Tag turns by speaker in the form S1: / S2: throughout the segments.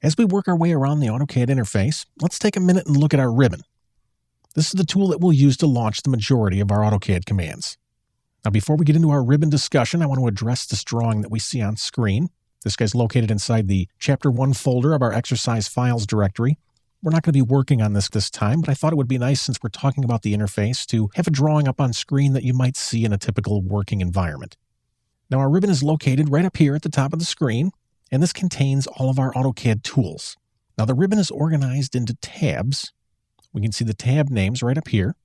S1: As we work our way around the Autocad interface, let's take a minute and look at our ribbon. This is the tool that we'll use to launch the majority of our Autocad commands. Now, before we get into our ribbon discussion, I want to address this drawing that we see on screen. This guy's located inside the Chapter 1 folder of our exercise files directory. We're not going to be working on this time, but I thought it would be nice, since we're talking about the interface, to have a drawing up on screen that you might see in a typical working environment. Now, our ribbon is located right up here at the top of the screen, and this contains all of our Autocad tools. Now, the ribbon is organized into tabs. We can see the tab names right up here.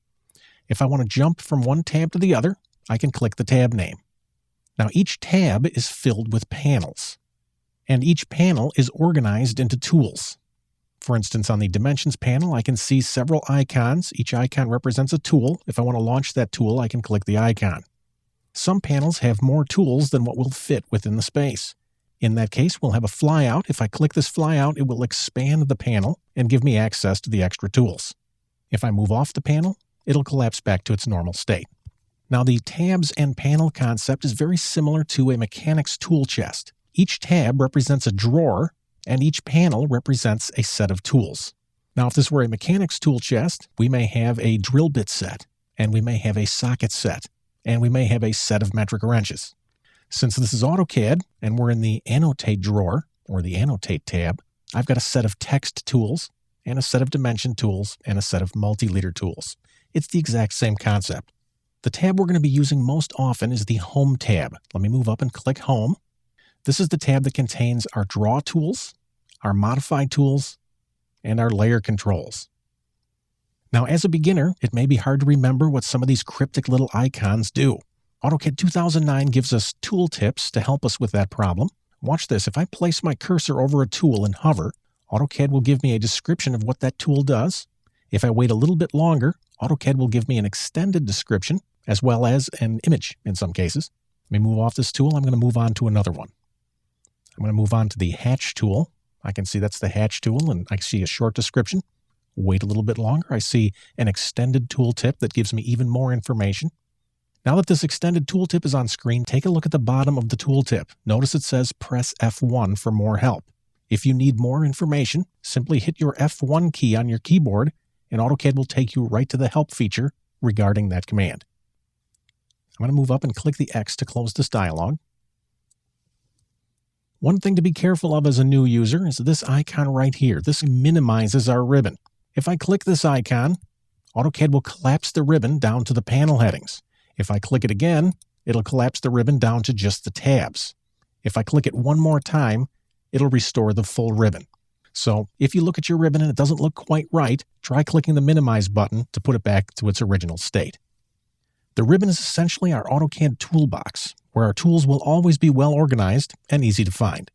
S1: If I want to jump from one tab to the other, I can click the tab name. Now, each tab is filled with panels, and each panel is organized into tools. For instance, on the Dimensions panel, I can see several icons. Each icon represents a tool. If I want to launch that tool, I can click the icon. Some panels have more tools than what will fit within the space. In that case, we'll have a flyout. If I click this flyout, it will expand the panel and give me access to the extra tools. If I move off the panel, it'll collapse back to its normal state. Now, the tabs and panel concept is very similar to a mechanic's tool chest. Each tab represents a drawer, and each panel represents a set of tools. Now, if this were a mechanic's tool chest, we may have a drill bit set, and we may have a socket set, and we may have a set of metric wrenches. Since this is Autocad, and we're in the Annotate drawer, or the Annotate tab, I've got a set of text tools, and a set of dimension tools, and a set of multi-leader tools. It's the exact same concept. The tab we're going to be using most often is the Home tab. Let me move up and click Home. This is the tab that contains our draw tools, our modify tools, and our layer controls. Now, as a beginner, it may be hard to remember what some of these cryptic little icons do. AutoCAD 2009 gives us tool tips to help us with that problem. Watch this. If I place my cursor over a tool and hover, AutoCAD will give me a description of what that tool does. If I wait a little bit longer, AutoCAD will give me an extended description, as well as an image in some cases. Let me move off this tool. I'm going to move on to another one. I'm going to move on to the Hatch tool. I can see that's the Hatch tool, and I see a short description. Wait a little bit longer. I see an extended tooltip that gives me even more information. Now that this extended tooltip is on screen, take a look at the bottom of the tooltip. Notice it says press F1 for more help. If you need more information, simply hit your F1 key on your keyboard, and AutoCAD will take you right to the help feature regarding that command. I'm going to move up and click the X to close this dialog. One thing to be careful of as a new user is this icon right here. This minimizes our ribbon. If I click this icon, AutoCAD will collapse the ribbon down to the panel headings. If I click it again, it'll collapse the ribbon down to just the tabs. If I click it one more time, it'll restore the full ribbon. So if you look at your ribbon and it doesn't look quite right, try clicking the minimize button to put it back to its original state. The ribbon is essentially our AutoCAD toolbox, where our tools will always be well organized and easy to find.